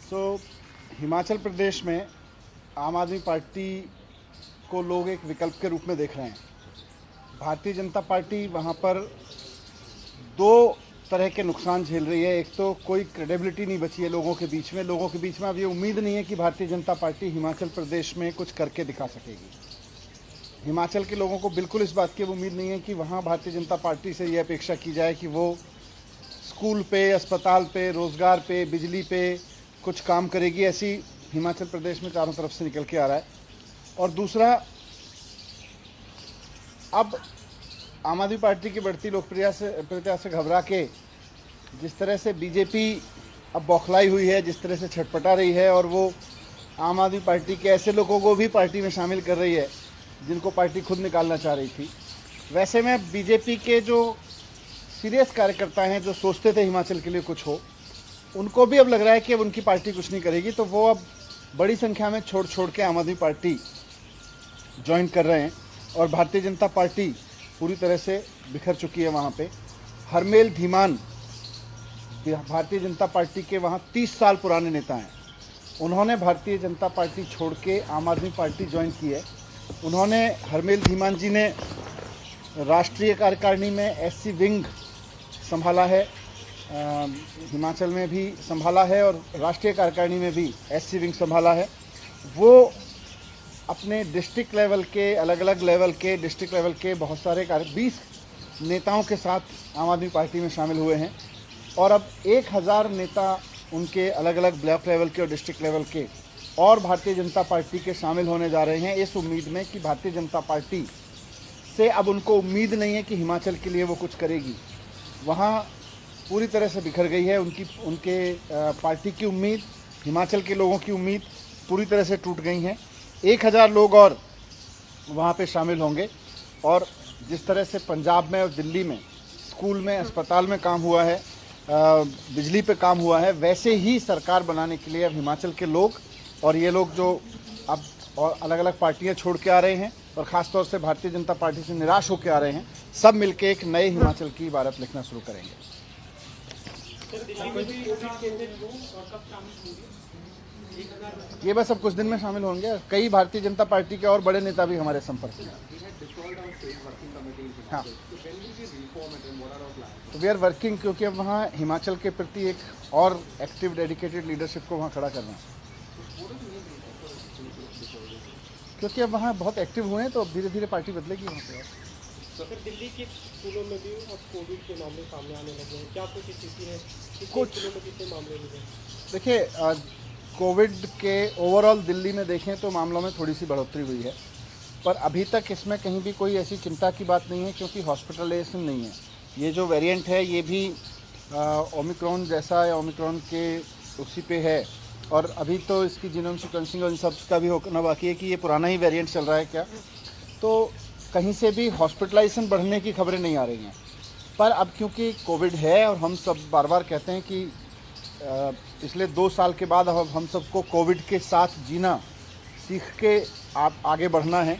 हिमाचल प्रदेश में आम आदमी पार्टी को लोग एक विकल्प के रूप में देख रहे हैं। भारतीय जनता पार्टी वहाँ पर दो तरह के नुकसान झेल रही है। एक तो कोई क्रेडिबिलिटी नहीं बची है लोगों के बीच में अब ये उम्मीद नहीं है कि भारतीय जनता पार्टी हिमाचल प्रदेश में कुछ करके दिखा सकेगी। हिमाचल के लोगों को बिल्कुल इस बात की उम्मीद नहीं है कि वहाँ भारतीय जनता पार्टी से ये अपेक्षा की जाए कि वो स्कूल पे, अस्पताल पे, रोज़गार पे, बिजली पे कुछ काम करेगी। ऐसी हिमाचल प्रदेश में चारों तरफ से निकल के आ रहा है। और दूसरा, अब आम आदमी पार्टी की बढ़ती लोकप्रियता से घबरा के जिस तरह से बीजेपी अब बौखलाई हुई है, जिस तरह से छटपटा रही है और वो आम आदमी पार्टी के ऐसे लोगों को भी पार्टी में शामिल कर रही है जिनको पार्टी खुद निकालना चाह रही थी। वैसे में बीजेपी के जो सीरियस कार्यकर्ता हैं, जो सोचते थे हिमाचल के लिए कुछ हो, उनको भी अब लग रहा है कि अब उनकी पार्टी कुछ नहीं करेगी, तो वो अब बड़ी संख्या में छोड़ के आम आदमी पार्टी ज्वाइन कर रहे हैं। और भारतीय जनता पार्टी पूरी तरह से बिखर चुकी है। वहाँ पे हरमेल धीमान भारतीय जनता पार्टी के वहाँ 30 साल पुराने नेता हैं। उन्होंने भारतीय जनता पार्टी छोड़ के आम आदमी पार्टी ज्वाइन की है। उन्होंने, हरमेल धीमान जी ने राष्ट्रीय कार्यकारिणी में एससी विंग संभाला है, हिमाचल में भी संभाला है और राष्ट्रीय कार्यकारिणी में भी एससी विंग संभाला है। वो अपने डिस्ट्रिक्ट लेवल के, अलग अलग लेवल के, डिस्ट्रिक्ट लेवल के बहुत सारे 20 नेताओं के साथ आम आदमी पार्टी में शामिल हुए हैं। और अब 1000 नेता उनके अलग अलग ब्लॉक लेवल के और डिस्ट्रिक्ट लेवल के और भारतीय जनता पार्टी के शामिल होने जा रहे हैं, इस उम्मीद में कि भारतीय जनता पार्टी से अब उनको उम्मीद नहीं है कि हिमाचल के लिए वो कुछ करेगी। वहाँ पूरी तरह से बिखर गई है उनके पार्टी की उम्मीद, हिमाचल के लोगों की उम्मीद पूरी तरह से टूट गई हैं। 1000 लोग और वहाँ पे शामिल होंगे। और जिस तरह से पंजाब में और दिल्ली में स्कूल में, अस्पताल में काम हुआ है, बिजली पे काम हुआ है, वैसे ही सरकार बनाने के लिए अब हिमाचल के लोग और ये लोग जो अब और अलग अलग पार्टियां छोड़ के आ रहे हैं और ख़ास तौर से भारतीय जनता पार्टी से निराश होकर आ रहे हैं, सब मिलके एक नए हिमाचल की इबारत लिखना शुरू करेंगे। ये बस अब कुछ दिन में शामिल होंगे। कई भारतीय जनता पार्टी के और बड़े नेता भी हमारे संपर्क में। हाँ, तो वी आर वर्किंग, क्योंकि अब वहाँ हिमाचल के प्रति एक और एक्टिव डेडिकेटेड लीडरशिप को वहाँ खड़ा करना है। क्योंकि अब वहाँ बहुत एक्टिव हुए हैं, तो अब धीरे धीरे पार्टी बदलेगी वहाँ पे। तो फिर दिल्ली के स्कूलों में भी अब कोविड के मामले सामने आने लगे हैं, क्या कुछ स्थिति है? कुछ स्कूलों में कितने मामले मिले? देखिए, कोविड के ओवरऑल दिल्ली में देखें तो मामलों में थोड़ी सी बढ़ोतरी हुई है, पर अभी तक इसमें कहीं भी कोई ऐसी चिंता की बात नहीं है, क्योंकि हॉस्पिटलाइजेशन नहीं है। ये जो वेरिएंट है ये भी ओमिक्रॉन जैसा या ओमिक्रॉन के उसी पे है। और अभी तो इसकी जीनोम सीक्वेंसिंग और इन सब का भी होना बाकी है कि ये पुराना ही वेरिएंट चल रहा है क्या। तो कहीं से भी हॉस्पिटलाइजेशन बढ़ने की खबरें नहीं आ रही हैं। पर अब क्योंकि कोविड है और हम सब बार बार कहते हैं कि पिछले 2 साल के बाद अब हम सबको कोविड के साथ जीना सीख के आगे बढ़ना है,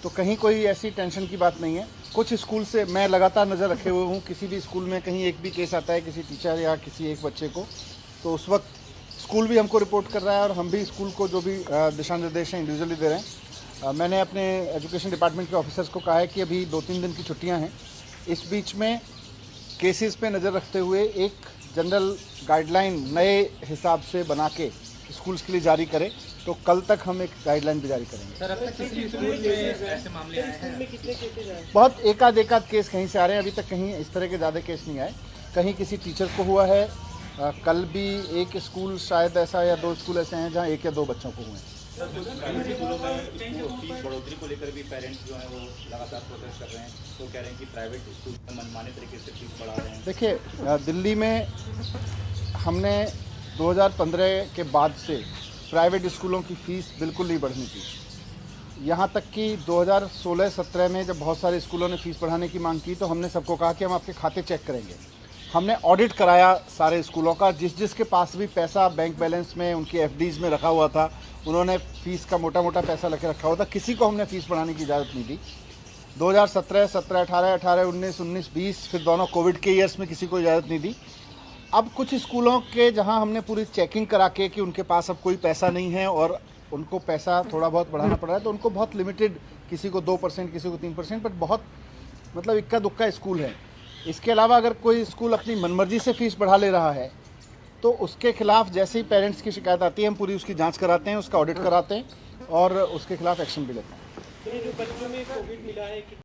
तो कहीं कोई ऐसी टेंशन की बात नहीं है। कुछ स्कूल से मैं लगातार नज़र रखे हुए हूँ, किसी भी स्कूल में कहीं एक भी केस आता है किसी टीचर या किसी एक बच्चे को, तो उस वक्त स्कूल भी हमको रिपोर्ट कर रहा है और हम भी स्कूल को जो भी दिशा निर्देश हैं इंडिविजुअली दे रहे हैं। मैंने अपने एजुकेशन डिपार्टमेंट के ऑफिसर्स को कहा है कि अभी 2-3 दिन की छुट्टियां हैं, इस बीच में केसेस पे नज़र रखते हुए एक जनरल गाइडलाइन नए हिसाब से बना के स्कूल्स के लिए जारी करें। तो कल तक हम एक गाइडलाइन भी जारी करेंगे। सर, अब तक किसी स्कूल में ऐसे मामले आए हैं? कितने केसेज आए? बहुत एकाध केस कहीं से आ रहे हैं, अभी तक कहीं इस तरह के ज़्यादा केस नहीं आए। कहीं किसी टीचर को हुआ है, कल भी एक स्कूल शायद ऐसा या 2 स्कूल ऐसे हैं जहां 1 या 2 बच्चों को हुए हैं। सर, कुछ प्राइवेट स्कूलों में फीस बढ़ोतरी को लेकर भी पेरेंट्स जो हैं वो लगातार प्रोटेस्ट कर रहे हैं, तो कह रहे हैं कि प्राइवेट स्कूल में मनमाने तरीके से फीस बढ़ा रहे हैं। देखिए, दिल्ली में हमने 2015 के बाद से प्राइवेट स्कूलों की फ़ीस बिल्कुल नहीं बढ़ने दी। यहाँ तक कि 2016-17 में जब बहुत सारे स्कूलों ने फ़ीस बढ़ाने की मांग की, तो हमने सबको कहा कि हम आपके खाते चेक करेंगे। हमने ऑडिट कराया सारे स्कूलों का, जिसके पास भी पैसा बैंक बैलेंस में, उनकी एफडीज़ में रखा हुआ था, उन्होंने फ़ीस का मोटा मोटा पैसा लेके रखा हुआ था, किसी को हमने फ़ीस बढ़ाने की इजाज़त नहीं दी। 2017, 17, 18, 18, 19, 19, 20 फिर दोनों कोविड के ईयर्स में किसी को इजाज़त नहीं दी। अब कुछ स्कूलों के जहां हमने पूरी चेकिंग करा के कि उनके पास अब कोई पैसा नहीं है और उनको पैसा थोड़ा बहुत बढ़ाना पड़ रहा है, तो उनको बहुत लिमिटेड, किसी को 2%, किसी को 3%, बट बहुत मतलब इक्का दुक्का स्कूल है। इसके अलावा अगर कोई स्कूल अपनी मनमर्जी से फीस बढ़ा ले रहा है तो उसके खिलाफ जैसे ही पेरेंट्स की शिकायत आती है हम पूरी उसकी जांच कराते हैं, उसका ऑडिट कराते हैं और उसके खिलाफ एक्शन भी लेते हैं। तो ये जो बच्चों में कोविड मिला है कि